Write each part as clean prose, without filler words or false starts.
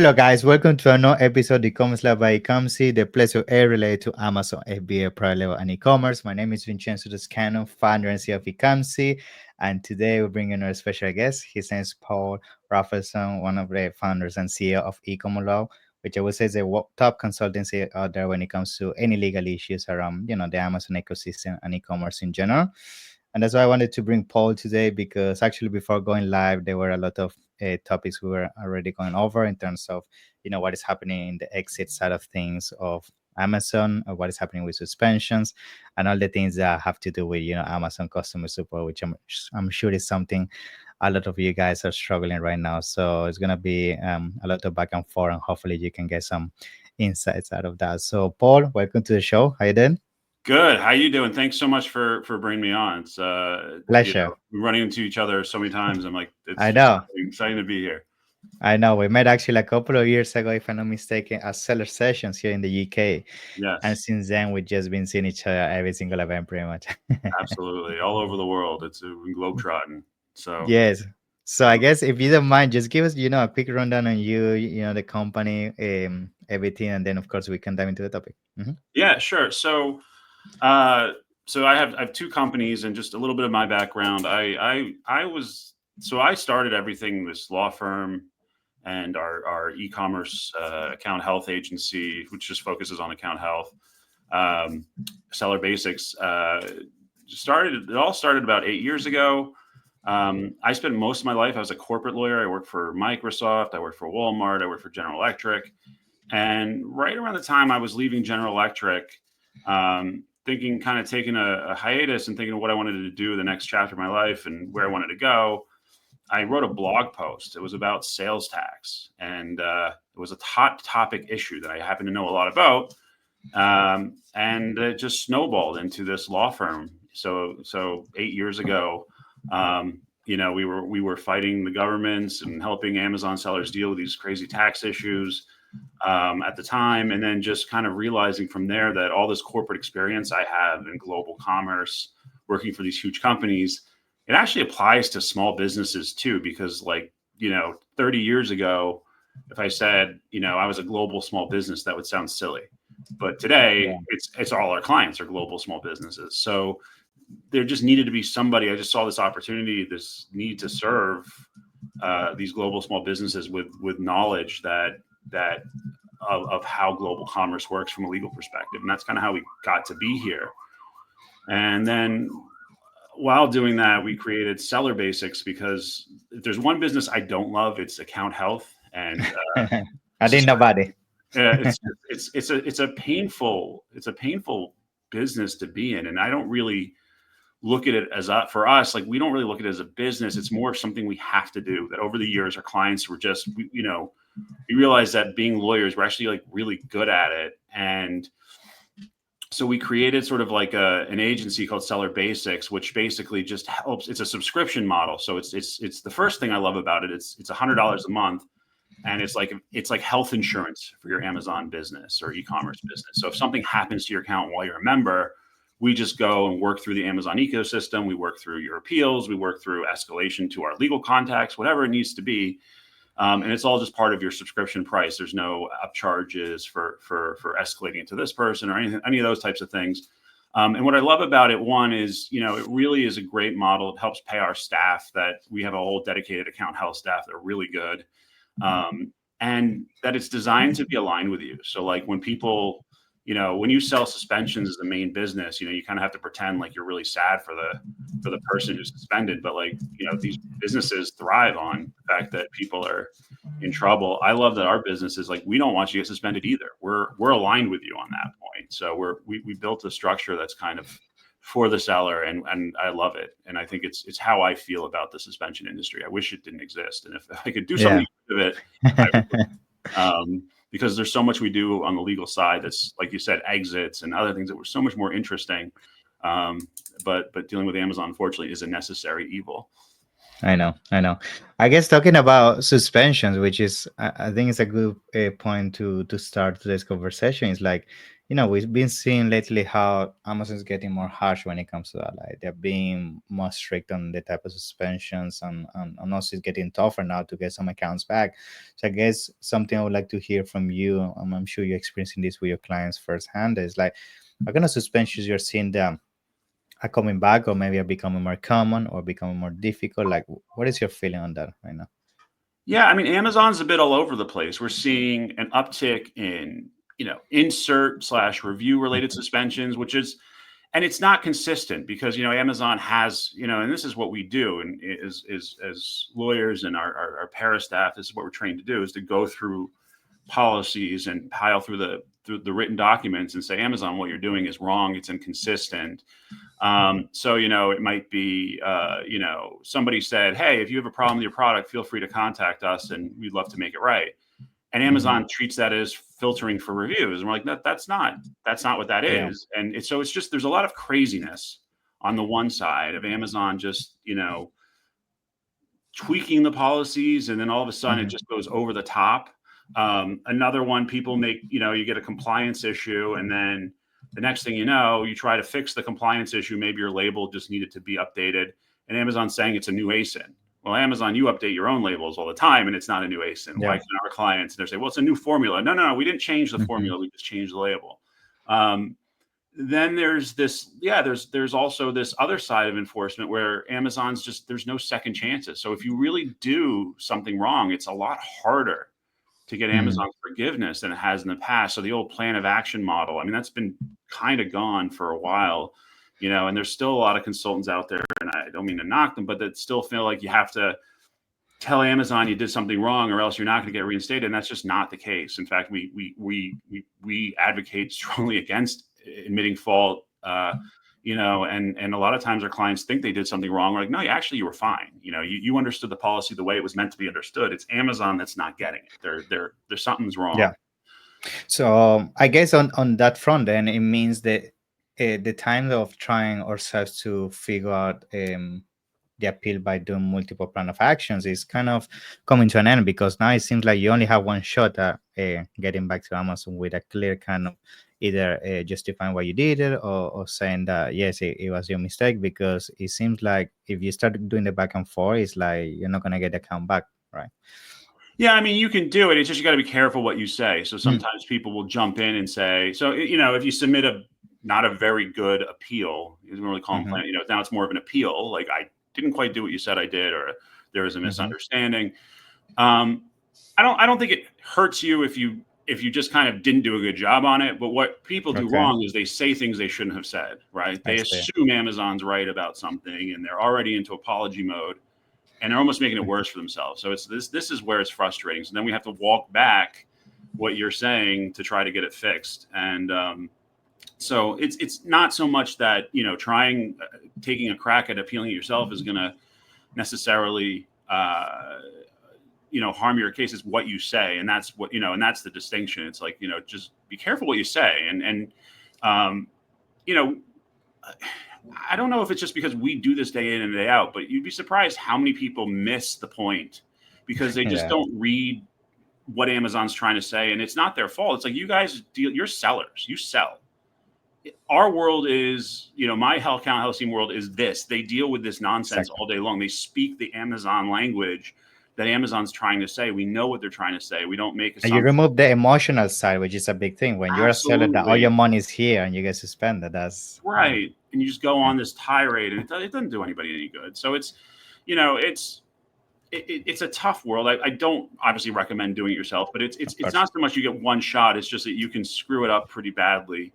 Hello, guys. Welcome to another episode of eCommerce Lab by Ecomcy, the place of air related to Amazon, FBA, private label, and e-commerce. My name is Vincenzo Toscano, founder and CEO of Ecomcy, and today we're bringing our special guest. His name is Paul Rafelson, one of the founders and CEO of eCommerce Law, which I would say is a top consultancy out there when it comes to any legal issues around, the Amazon ecosystem and e-commerce in general. And that's why I wanted to bring Paul today because actually before going live, there were a lot of topics we were already going over in terms of, what is happening in the exit side of things of Amazon, or what is happening with suspensions, and all the things that have to do with, Amazon customer support, which I'm sure is something a lot of you guys are struggling right now. So it's gonna be a lot of back and forth, and hopefully you can get some insights out of that. So Paul, welcome to the show. How you doing? Good. How you doing? Thanks so much for bringing me on. It's Pleasure. we're running into each other so many times. I'm like, it's I know. exciting to be here. I know. We met actually a couple of years ago, if I'm not mistaken, at Seller Sessions here in the UK. And Yes, since then, we've just been seeing each other every single event pretty much. absolutely. All over the world. It's globetrotting. So Yes. So I guess if you don't mind, just give us, a quick rundown on you, the company, everything, and then of course we can dive into the topic. yeah, sure. So I have two companies, and just a little bit of my background. I started everything, this law firm and our e-commerce account health agency, which just focuses on account health. SellerBasics it all started about 8 years ago. I spent most of my life, I was a corporate lawyer. I worked for Microsoft, I worked for Walmart, I worked for General Electric. And right around the time I was leaving General Electric, thinking, kind of taking a hiatus and thinking of what I wanted to do the next chapter of my life and where I wanted to go, I wrote a blog post. It was about sales tax, and it was a hot topic issue that I happen to know a lot about. And it just snowballed into this law firm. So 8 years ago, we were fighting the governments and helping Amazon sellers deal with these crazy tax issues at the time, and then just kind of realizing from there that all this corporate experience I have in global commerce, working for these huge companies, it actually applies to small businesses too, because 30 years ago, if I said, I was a global small business, that would sound silly. But today, it's all our clients are global small businesses. So there just needed to be somebody. I just saw this opportunity, this need to serve these global small businesses with knowledge of how global commerce works from a legal perspective. And that's kind of how we got to be here. And then while doing that, we created SellerBasics, because if there's one business I don't love, it's account health. And I didn't know about it. it's a painful business to be in, and I don't really look at it as for us. Like, we don't really look at it as a business. It's more of something we have to do. That over the years, our clients were just, we realized that being lawyers, we're actually really good at it. And so we created sort of like an agency called SellerBasics, which basically just helps. It's a subscription model. So it's the first thing I love about it. It's $100 a month, and it's like health insurance for your Amazon business or e-commerce business. So if something happens to your account while you're a member, we just go and work through the Amazon ecosystem. We work through your appeals. We work through escalation to our legal contacts, whatever it needs to be. And it's all just part of your subscription price. There's no upcharges for escalating it to this person or any of those types of things. And what I love about it, one is, it really is a great model. It helps pay our staff. That we have a whole dedicated account health staff that are really good. And that it's designed to be aligned with you. So like when people, when you sell suspensions as the main business, you kind of have to pretend like you're really sad for the person who's suspended. But these businesses thrive on the fact that people are in trouble. I love that our business is we don't want you to get suspended either. We're aligned with you on that point. So we built a structure that's kind of for the seller, and I love it. And I think it's how I feel about the suspension industry. I wish it didn't exist. And if I could do something with it, I would. Because there's so much we do on the legal side that's, like you said, exits and other things that were so much more interesting. But dealing with Amazon, unfortunately, is a necessary evil. I know. I guess talking about suspensions, which is, I think it's a good point to start today's conversation, is we've been seeing lately how Amazon's getting more harsh when it comes to that. Like they're being more strict on the type of suspensions, and also it's getting tougher now to get some accounts back. So I guess something I would like to hear from you, I'm sure you're experiencing this with your clients firsthand, is like, what kind of suspensions you're seeing them are coming back, or maybe are becoming more common or becoming more difficult? Like, what is your feeling on that right now? Yeah, I mean, Amazon's a bit all over the place. We're seeing an uptick in, insert slash review related Mhm. suspensions, which is, and it's not consistent because, Amazon has, and this is what we do, and is as lawyers and our para staff, this is what we're trained to do, is to go through policies and pile through the written documents and say, Amazon, what you're doing is wrong. It's inconsistent. So, it might be, somebody said, hey, if you have a problem with your product, feel free to contact us and we'd love to make it right. And Mhm. Amazon treats that as filtering for reviews. And we're like, that's not what that Yeah. is. And so it's just, there's a lot of craziness on the one side of Amazon, just, tweaking the policies. And then all of a sudden it Mhm. just goes over the top. Another one, people make, you get a compliance issue, and then the next thing you know, you try to fix the compliance issue. Maybe your label just needed to be updated, and Amazon's saying it's a new ASIN. Well, Amazon, you update your own labels all the time, and it's not a new ASIN. Why Yeah. can our clients? And they say, well, it's a new formula. No, no, no, we didn't change the Mhm. formula. We just changed the label. Um, then there's this, yeah, there's also this other side of enforcement where Amazon's just, there's no second chances. So if you really do something wrong, it's a lot harder to get Mhm. Amazon's forgiveness than it has in the past. So the old plan of action model, I mean, that's been kind of gone for a while, and there's still a lot of consultants out there, and I don't mean to knock them, but that still feel like you have to tell Amazon you did something wrong or else you're not going to get reinstated. And that's just not the case. In fact, we advocate strongly against admitting fault. And a lot of times our clients think they did something wrong. We're like, no, actually you were fine. You understood the policy the way it was meant to be understood. It's Amazon that's not getting it. There's something's wrong. Yeah. So I guess on that front, then it means that the time of trying ourselves to figure out the appeal by doing multiple plan of actions is kind of coming to an end, because now it seems like you only have one shot at getting back to Amazon with a clear kind of either justifying why you did it, or saying that yes, it was your mistake, because it seems like if you start doing the back and forth, it's like you're not gonna get the account back, right? Yeah, I mean, you can do it. It's just you got to be careful what you say. So Mm. sometimes people will jump in and say, so if you submit a not a very good appeal, you don't really call them Mm-hmm. plan. Now it's more of an appeal. Like I didn't quite do what you said I did, or there was a Mm-hmm. misunderstanding. Um, I don't think it hurts you if you just kind of didn't do a good job on it. But what people do Okay. wrong is they say things they shouldn't have said. Right? I They see. assume Amazon's right about something, and they're already into apology mode, and they're almost making it Mhm. worse for themselves. So it's this is where it's frustrating. So then we have to walk back what you're saying to try to get it fixed. And so it's not so much that trying taking a crack at appealing it yourself is going to necessarily harm your case. Is what you say, and that's what and that's the distinction. It's like just be careful what you say, and um, you know I don't know if it's just because we do this day in and day out, but you'd be surprised how many people miss the point because they just Yeah. don't read what Amazon's trying to say, and it's not their fault. It's like you guys deal, you're sellers, you sell. Our world is, my Hell Count Health Team world is this. They deal with this nonsense Exactly. all day long. They speak the Amazon language that Amazon's trying to say. We know what they're trying to say. We don't make And you assumptions. remove the emotional side, which is a big thing. When you're a seller, that all your Absolutely. money is here and you get suspended. That's yeah. Right. And you just go Yeah. on this tirade, and it doesn't do anybody any good. So it's a tough world. I don't obviously recommend doing it yourself, but it's it's Of it's course. not so much you get one shot. It's just that you can screw it up pretty badly.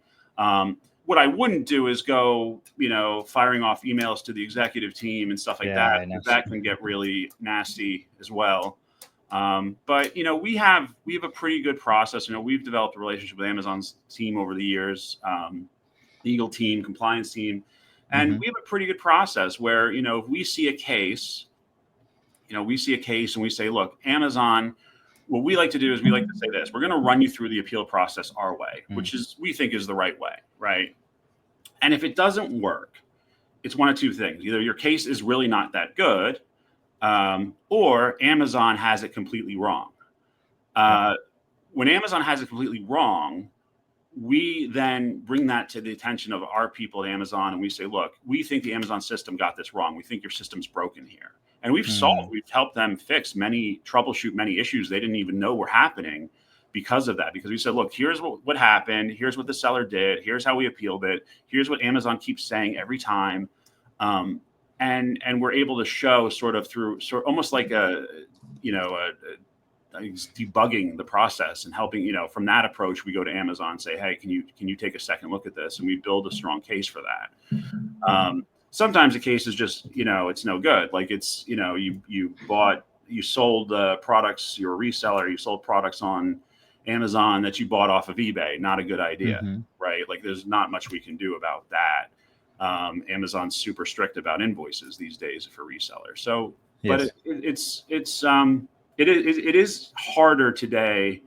What I wouldn't do is go, firing off emails to the executive team and stuff like Yeah, that, I know. because that can get really nasty as well. But we have a pretty good process. We've developed a relationship with Amazon's team over the years, legal team, compliance team, and Hmm. we have a pretty good process where if we see a case and we say, look, Amazon, what we like to do is we like to say this: we're going to run you through the appeal process our way, Mm. which is we think is the right way, right? And if it doesn't work, it's one of two things: either your case is really not that good, or Amazon has it completely wrong. Yeah. Uh, when Amazon has it completely wrong, we then bring that to the attention of our people at Amazon, and we say, look, we think the Amazon system got this wrong. We think your system's broken here. And we've helped them troubleshoot many issues they didn't even know were happening because of that. Because we said, look, here's what happened. Here's what the seller did. Here's how we appealed it. Here's what Amazon keeps saying every time. And we're able to show almost like debugging the process and helping, from that approach, we go to Amazon and say, hey, can you take a second look at this? And we build a strong case for that. Sometimes the case is just, it's no good. Like it's, you sold products, you're a reseller, you sold products on Amazon that you bought off of eBay. Not a good idea, right? Like there's not much we can do about that. Amazon's super strict about invoices these days for resellers. So, yes. But it is harder today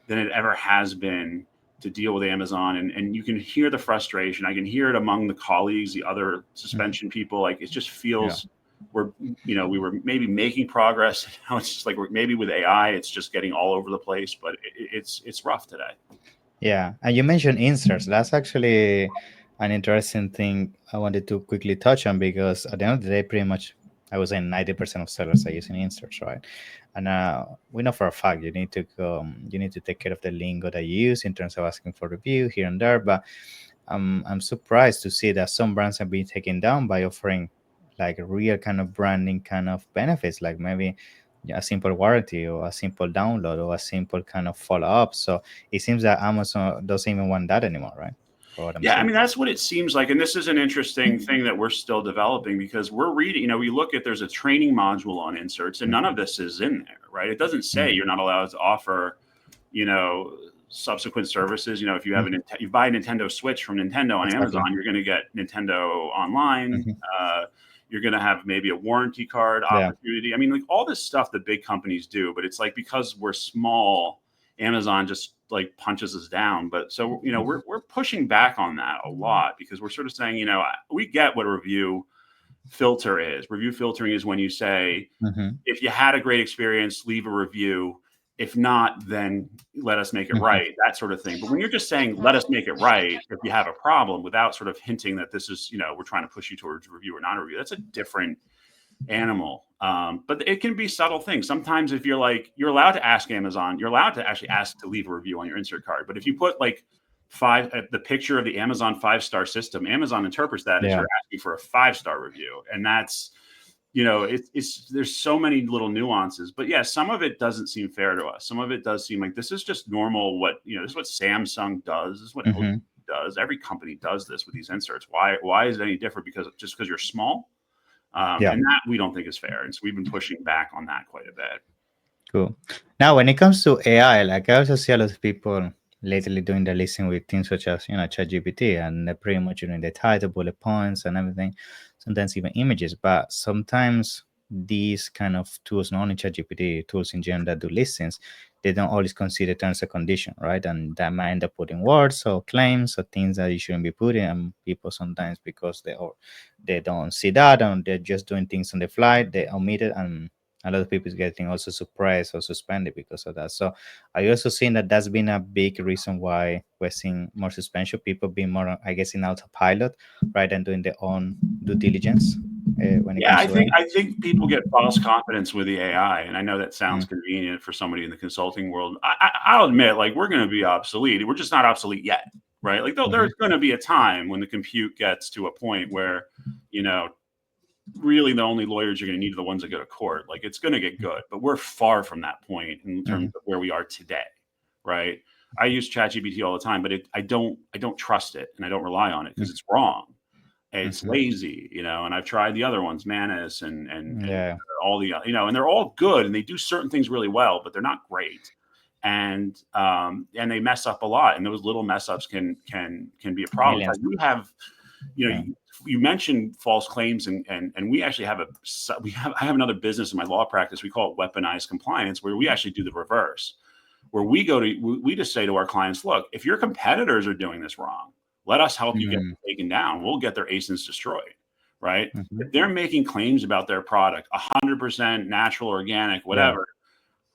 than it ever has been to deal with Amazon. And you can hear the frustration. I can hear it among the colleagues, the other suspension people. Like it just feels we were maybe making progress. Now it's just like maybe with AI, it's just getting all over the place, but it's rough today. Yeah. And you mentioned inserts. That's actually an interesting thing I wanted to quickly touch on, because at the end of the day, pretty much I would say 90% of sellers are using inserts, right? And we know for a fact you need to take care of the lingo that you use in terms of asking for review here and there. But I'm surprised to see that some brands have been taken down by offering like real kind of branding kind of benefits, like maybe a simple warranty or a simple download or a simple kind of follow up. So it seems that Amazon doesn't even want that anymore, right? Yeah, I mean, that's what it seems like. And this is an interesting thing that we're still developing, because we're reading, we look at, there's a training module on inserts, and none of this is in there, right? It doesn't say you're not allowed to offer, subsequent services. If you have you buy a Nintendo Switch from Nintendo on Amazon, you're going to get Nintendo Online. You're going to have maybe a warranty card opportunity. I mean, like all this stuff that big companies do, but it's like, because we're small, Amazon just like punches us down. But so, we're pushing back on that a lot, because we're sort of saying, we get what a review filter is. Review filtering is when you say, if you had a great experience, leave a review. If not, then let us make it right, that sort of thing. But when you're just saying, let us make it right if you have a problem, without sort of hinting that this is, we're trying to push you towards review or non-review, that's a different animal. But it can be subtle things. Sometimes if you're allowed to ask Amazon, you're allowed to actually ask to leave a review on your insert card. But if you put like the picture of the Amazon 5-star system, Amazon interprets that as you're asking for a 5-star review. And that's, there's so many little nuances, but some of it doesn't seem fair to us. Some of it does seem like this is just normal. This is what Samsung does. This is what LG does. Every company does this with these inserts. Why is it any different? Because you're small? And that we don't think is fair. And so we've been pushing back on that quite a bit. Cool. Now, when it comes to AI, like I also see a lot of people lately doing the listing with things such as, ChatGPT, and they're pretty much the title, bullet points and everything, sometimes even images. But sometimes these kind of tools, not only ChatGPT, tools in general that do listings, they don't always consider terms and conditions, right? And that might end up putting words or claims or things that you shouldn't be putting. And people sometimes, because they don't see that and they're just doing things on the fly, they omit it, and a lot of people is getting also surprised or suspended because of that. So are you also seeing that that's been a big reason why we're seeing more suspension, people being more, I guess, in autopilot, right, and doing their own due diligence when it comes to AI? I think people get false confidence with the AI, and I know that sounds convenient for somebody in the consulting world. I'll admit, like, we're going to be obsolete. We're just not obsolete yet, right? Like, there's going to be a time when the compute gets to a point where, really the only lawyers you're going to need are the ones that go to court. Like, it's going to get good, but we're far from that point in terms of where we are today, right? I use ChatGPT all the time, but I don't trust it, and I don't rely on it because it's wrong. It's lazy, and I've tried the other ones, Manus and all the, and they're all good, and they do certain things really well, but they're not great. And they mess up a lot, and those little mess ups can be a problem. We have, you mentioned false claims, and we actually have I have another business in my law practice. We call it weaponized compliance, where we actually do the reverse, where we just say to our clients, look, if your competitors are doing this wrong, let us help you get them taken down. We'll get their ASINs destroyed, right? If they're making claims about their product, 100% natural, organic, whatever,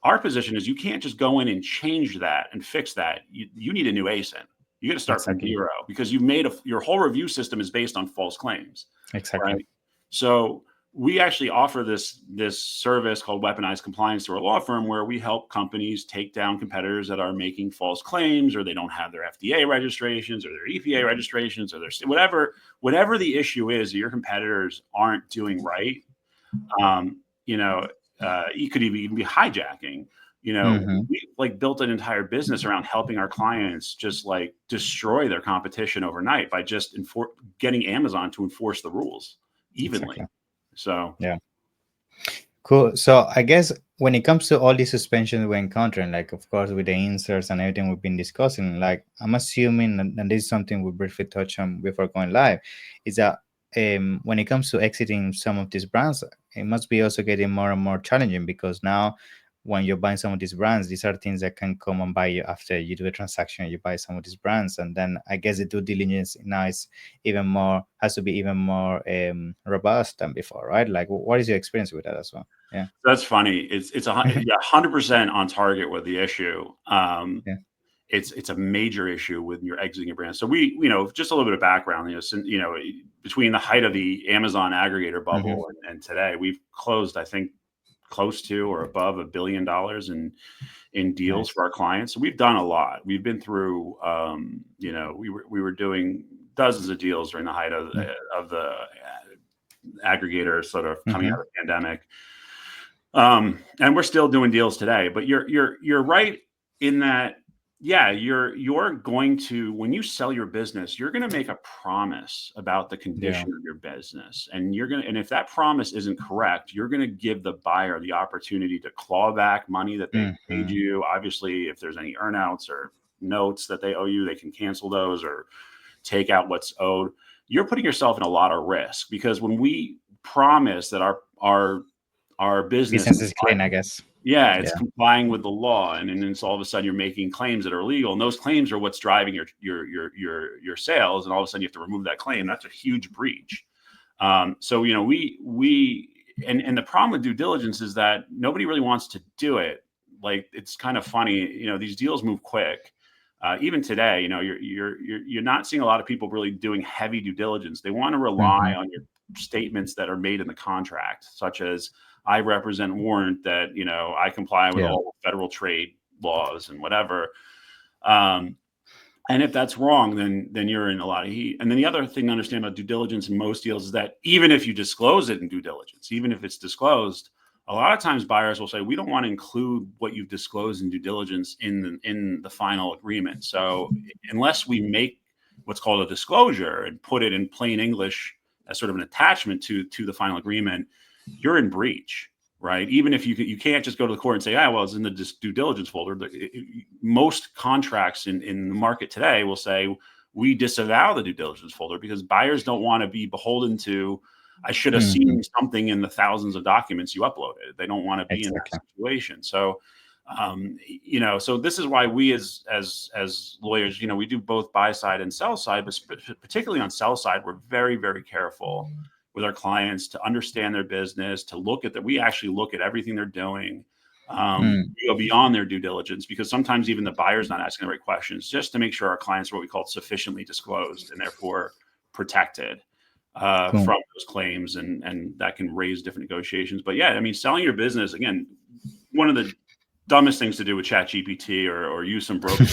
our position is you can't just go in and change that and fix that. You need a new ASIN, You got to start from Exactly. zero because you've made your whole review system is based on false claims, Exactly. right? So we actually offer this service called weaponized compliance to our law firm, where we help companies take down competitors that are making false claims, or they don't have their FDA registrations or their EPA registrations, or their whatever the issue is that your competitors aren't doing right. You know, it could even be hijacking. You know, Mm-hmm. we like built an entire business around helping our clients just like destroy their competition overnight by just getting Amazon to enforce the rules evenly. Exactly. So Yeah. Cool. So I guess when it comes to all these suspensions we're encountering, like of course with the inserts and everything we've been discussing, like I'm assuming, and this is something we briefly touched on before going live, is that when it comes to exiting some of these brands, it must be also getting more and more challenging, because now when you're buying some of these brands, these are things that can come and buy you after you do a transaction. You buy some of these brands, and then I guess the due diligence now is even more, has to be even more robust than before, right? Like, what is your experience with that as well? Yeah. that's funny. It's 100% on target with the issue. Yeah. It's a major issue when you're exiting a brand. So just a little bit of background, between the height of the Amazon aggregator Mm-hmm. bubble and today, we've closed, I think, close to or above $1 billion in deals Nice. for our clients. So we've done a lot. We've been through, we were doing dozens of deals during the height of the aggregator sort of coming Mm-hmm. out of the pandemic. And we're still doing deals today, but you're right in that, yeah, you're going to, when you sell your business, you're going to make a promise about the Yeah. condition of your business, and and if that promise isn't correct, you're going to give the buyer the opportunity to claw back money that they paid Mm-hmm. you. Obviously, if there's any earnouts or notes that they owe you, they can cancel those or take out what's owed. You're putting yourself in a lot of risk, because when we promise that our business, Business is clean, I guess. yeah, it's Yeah. complying with the law, and then it's all of a sudden you're making claims that are illegal, and those claims are what's driving your sales, and all of a sudden you have to remove that claim. That's a huge breach. So we and the problem with due diligence is that nobody really wants to do it. Like, it's kind of funny, these deals move quick. Even today, you're not seeing a lot of people really doing heavy due diligence. They want to rely Mm-hmm. on your statements that are made in the contract, such as, I represent warrant that I comply with Yeah. all federal trade laws and whatever. And if that's wrong, then you're in a lot of heat. And then the other thing to understand about due diligence in most deals is that even if you disclose it in due diligence, even if it's disclosed, a lot of times buyers will say, we don't want to include what you've disclosed in due diligence in the final agreement. So unless we make what's called a disclosure and put it in plain English as sort of an attachment to the final agreement, you're in breach, right? Even if you can't just go to the court and say, well, it's in the due diligence folder. Most contracts in the market today will say, we disavow the due diligence folder, because buyers don't want to be beholden to, I should have Mm-hmm. seen something in the thousands of documents you uploaded. They don't want to be in that Exactly. situation. So, so this is why we as lawyers, we do both buy side and sell side, but particularly on sell side, we're very, very careful with our clients to understand their business, to look at that. We actually look at everything they're doing. Mm. We go beyond their due diligence, because sometimes even the buyer's not asking the right questions, just to make sure our clients are what we call sufficiently disclosed and therefore protected Cool. from those claims, and that can raise different negotiations. But yeah, I mean, selling your business, again, one of the dumbest things to do with ChatGPT or use some broker.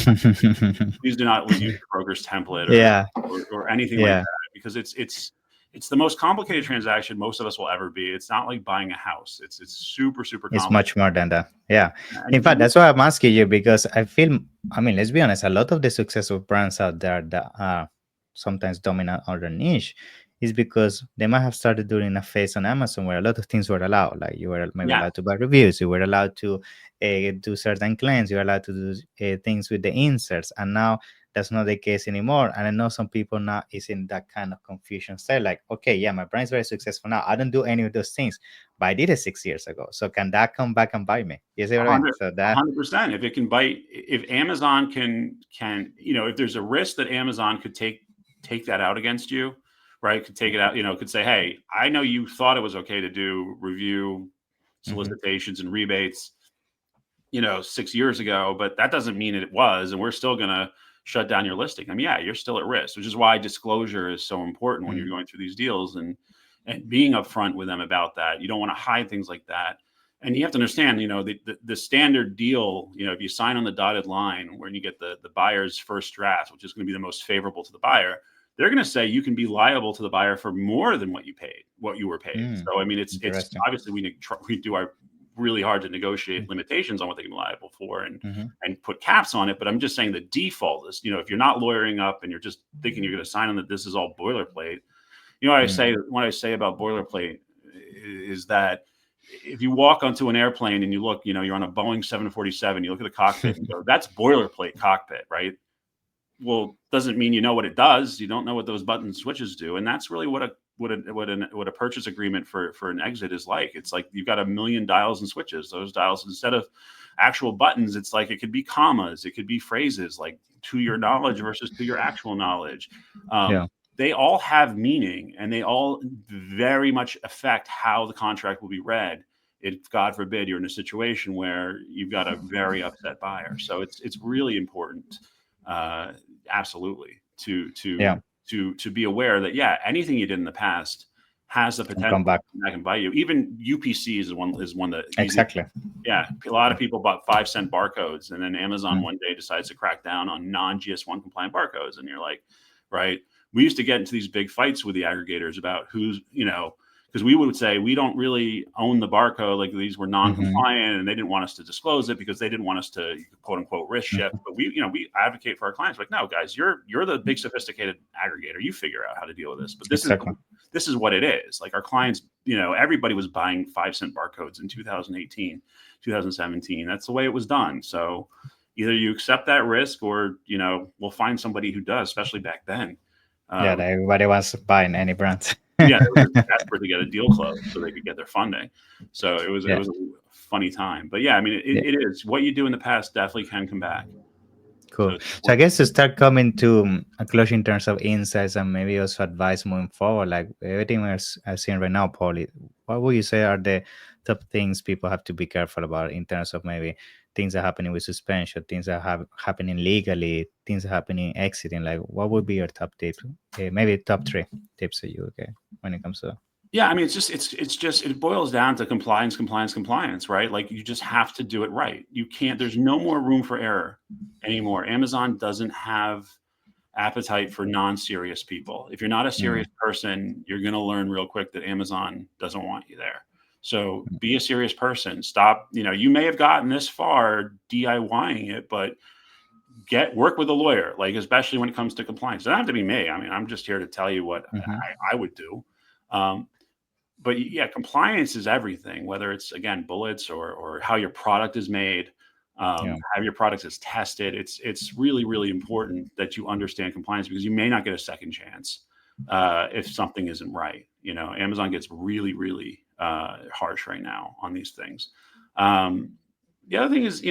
Please do not use the broker's template Yeah. or anything like Yeah. that, because it's the most complicated transaction most of us will ever be. It's not like buying a house. It's super, super It's complicated. much more than that. Yeah. In fact, And that's why I'm asking you, because I feel, I mean, let's be honest, a lot of the successful brands out there that are sometimes dominant on their niche is because they might have started during a phase on Amazon where a lot of things were allowed. Like you were maybe yeah, allowed to buy reviews, you were allowed to do certain claims, you were allowed to do things with the inserts. And now that's not the case anymore. And I know some people now is in that kind of confusion state, like, okay, yeah, my brand's very successful now. I don't do any of those things, but I did it 6 years ago. So can that come back and bite me? You see what I mean? So that 100%. If it can bite, if Amazon can, if there's a risk that Amazon could take that out against you, right? Could take it out, could say, hey, I know you thought it was okay to do review mhm. solicitations and rebates, 6 years ago, but that doesn't mean it was, and we're still gonna shut down your listing, I mean, yeah, you're still at risk, which is why disclosure is so important when you're Mm. going through these deals, and being upfront with them about that. You don't want to hide things like that. And you have to understand, the standard deal, if you sign on the dotted line when you get the buyer's first draft, which is going to be the most favorable to the buyer, they're going to say you can be liable to the buyer for more than what you were paid. Mm. So, I mean, it's Interesting. obviously we do our really hard to negotiate limitations on what they can be liable for, Mm-hmm. and put caps on it. But I'm just saying the default is, if you're not lawyering up and you're just thinking you're going to sign on that this is all boilerplate, what I say about boilerplate is that if you walk onto an airplane and you look, you're on a Boeing 747, you look at the cockpit and go, that's boilerplate cockpit, right? Well, doesn't mean you know what it does. You don't know what those button switches do, and that's really what a purchase agreement for an exit is like. It's like you've got a million dials and switches. Those dials, instead of actual buttons, it's like it could be commas, it could be phrases like to your knowledge versus to your actual knowledge. Yeah. They all have meaning, and they all very much affect how the contract will be read. If, God forbid, you're in a situation where you've got a very upset buyer. So it's really important, uh, absolutely, Yeah. to be aware that, yeah, anything you did in the past has the And potential come back. to come back and bite you. Even UPC is one that easy. Exactly. Yeah, a lot of people bought 5-cent barcodes, and then Amazon Mm. one day decides to crack down on non-GS1 compliant barcodes, and you're like, right? We used to get into these big fights with the aggregators about who's, because we would say we don't really own the barcode, like these were Mm-hmm. non-compliant, and they didn't want us to disclose it because they didn't want us to, quote unquote, risk shift. But we advocate for our clients, like, no, guys, you're the big sophisticated aggregator. You figure out how to deal with this. But Exactly. this is what it is. Like, our clients, everybody was buying 5-cent barcodes in 2018, 2017. That's the way it was done. So either you accept that risk, or we'll find somebody who does, especially back then. Yeah, everybody wants to buy in any brand. Yeah, they were just desperate to get a deal closed so they could get their funding. So it was Yeah. a funny time. But yeah, I mean, Yeah. it is what you do in the past definitely can come back. Cool. So it's So I important. guess to start coming to a close in terms of insights and maybe also advice moving forward, like everything we're seeing right now, Paulie, what would you say are the top things people have to be careful about in terms of maybe things that are happening with suspension, things that have happening legally, things that are happening exiting? Like, what would be your top tip? Maybe top 3 tips that you get when it comes to. Yeah, I mean, it boils down to compliance, right? Like, you just have to do it right. You can't. There's no more room for error anymore. Amazon doesn't have appetite for non-serious people. If you're not a serious person, you're going to learn real quick that Amazon doesn't want you there. So be a serious person. Stop. You may have gotten this far DIYing it, but work with a lawyer, like, especially when it comes to compliance. It doesn't have to be me. I mean, I'm just here to tell you what Mm-hmm. I would do. But yeah, compliance is everything, whether it's, again, bullets or how your product is made, Yeah. how your product is tested. It's really, really important that you understand compliance, because you may not get a second chance if something isn't right. Amazon gets really, really harsh right now on these things. The other thing is,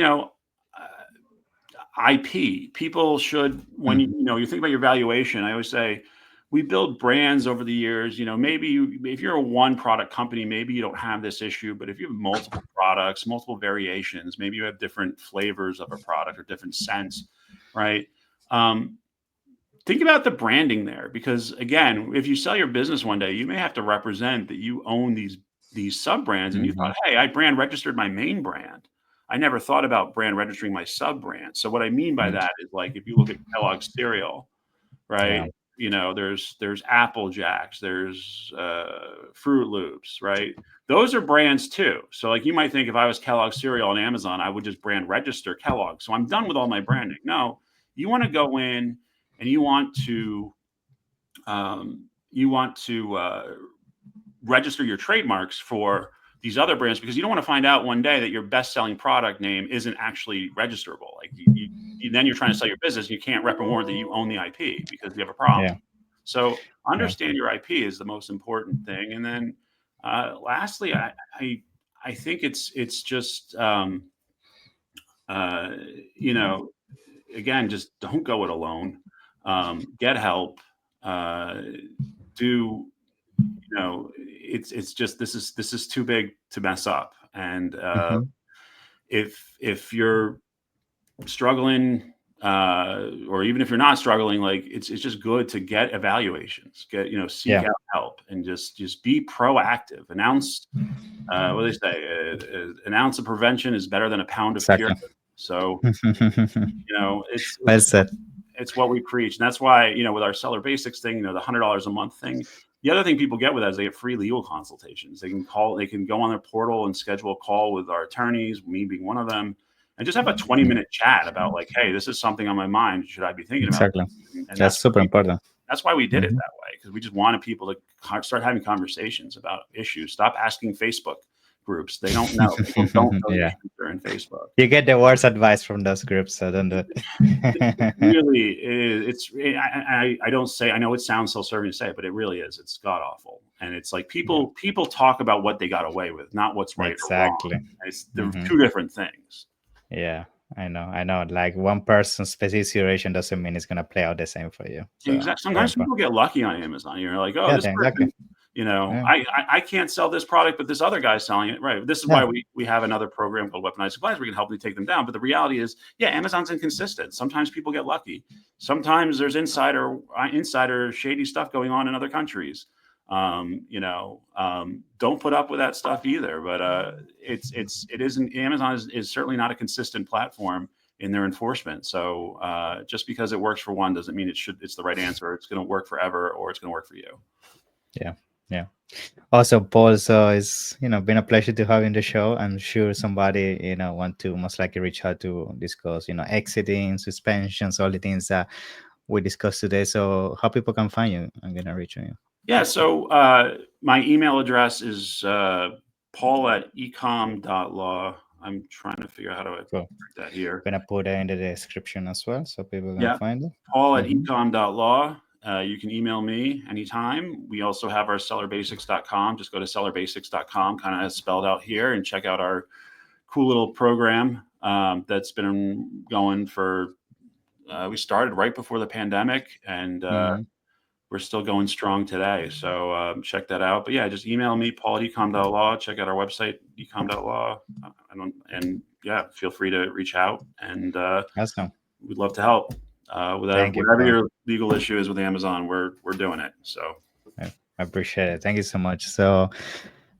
IP. People should, when Mm-hmm. you think about your valuation, I always say, we build brands over the years. Maybe if you're a one product company, maybe you don't have this issue, but if you have multiple products, multiple variations, maybe you have different flavors of a product or different scents, right? Think about the branding there, because, again, if you sell your business one day, you may have to represent that you own these sub brands, and you Mm-hmm. thought, hey, I brand registered my main brand. I never thought about brand registering my sub brand. So what I mean by that is, like, if you look at Kellogg's cereal, Yeah. right? There's Apple Jacks, there's Fruit Loops, right? Those are brands too. So, like, you might think, if I was Kellogg's cereal on Amazon, I would just brand register Kellogg. So I'm done with all my branding. No, you want to go in and you want to register your trademarks for these other brands, because you don't want to find out one day that your best-selling product name isn't actually registerable. Like, then you're trying to sell your business, and you can't rep and warrant that you own the IP because you have a problem. Yeah. So Yeah. understand your IP is the most important thing. And then lastly, I think it's just again, just don't go it alone. Get help. Do it's just, this is too big to mess up. And Mm-hmm. if you're struggling, or even if you're not struggling, like it's just good to get evaluations, seek Yeah. out help, and just be proactive. Announce what do they say? An ounce of prevention is better than a pound of cure. Exactly. So it's Well said. it's what we preach, and that's why with our SellerBasics thing, the $100 a month thing. The other thing people get with that is they get free legal consultations. They can go on their portal and schedule a call with our attorneys, me being one of them, and just have a 20-minute chat about like, hey, this is something on my mind. Should I be thinking about Exactly. this? And That's super important. that's why we did it Mhm. that way, because we just wanted people to start having conversations about issues. Stop asking Facebook groups. They don't know. People don't know the Yeah. issues that are in Facebook. You get the worst advice from those groups, so don't do It it. really is. I don't say, I know it sounds self-serving to say it, but it really is. It's god awful. And it's like people talk about what they got away with, not what's right or wrong. Exactly. They're Mhm. two different things. Yeah, I know. Like one person's specific situation doesn't mean it's gonna play out the same for you. So Exactly. very Sometimes important. people get lucky on Amazon. You're like, oh, Yeah, this exactly. person, Yeah. I can't sell this product, but this other guy's selling it. Right. This is Yeah. why we have another program called Weaponized Supplies. We can help you take them down. But the reality is, yeah, Amazon's inconsistent. Sometimes people get lucky. Sometimes there's insider shady stuff going on in other countries. Don't put up with that stuff either. But it isn't. Amazon is certainly not a consistent platform in their enforcement. So just because it works for one doesn't mean it's the right answer. It's going to work forever, or it's going to work for you. Yeah. Yeah. Also, Paul, so it's been a pleasure to have you in the show. I'm sure somebody want to most likely reach out to discuss exiting, suspensions, all the things that we discussed today. So how people can find you? I'm gonna reach on you. Yeah. So my email address is paul@ecom.law. I'm trying to figure out how to Cool. write that here. Gonna put it in the description as well, so people can Yeah. find it. paul@ecom.law. You can email me anytime. We also have our sellerbasics.com. Just go to sellerbasics.com, kind of as spelled out here, and check out our cool little program that's been going for, we started right before the pandemic, and Mhm. we're still going strong today. So check that out. But yeah, just email me, paul@ecom.law. Check out our website, ecom.law. And yeah, feel free to reach out, and Awesome. we'd love to help. Thank you, Whatever Paul. your legal issue is with Amazon, we're doing it. So I appreciate it. Thank you so much. So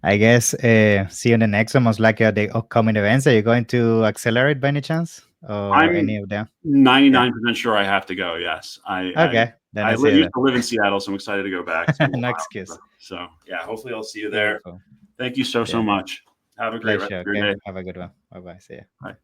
I guess see you in the next one. Most likely at the upcoming events. Are you going to accelerate by any chance, or any I'm of them? 99% sure I have to go. Yes, Okay, then I see you used to live in Seattle, so I'm excited to go back. It's been a there. No while. excuse. So yeah, hopefully I'll see you there. Beautiful. Thank you so Yeah. much. Have a great rest Pleasure. of your Okay. day. Have a good one. Bye bye. See you. Bye.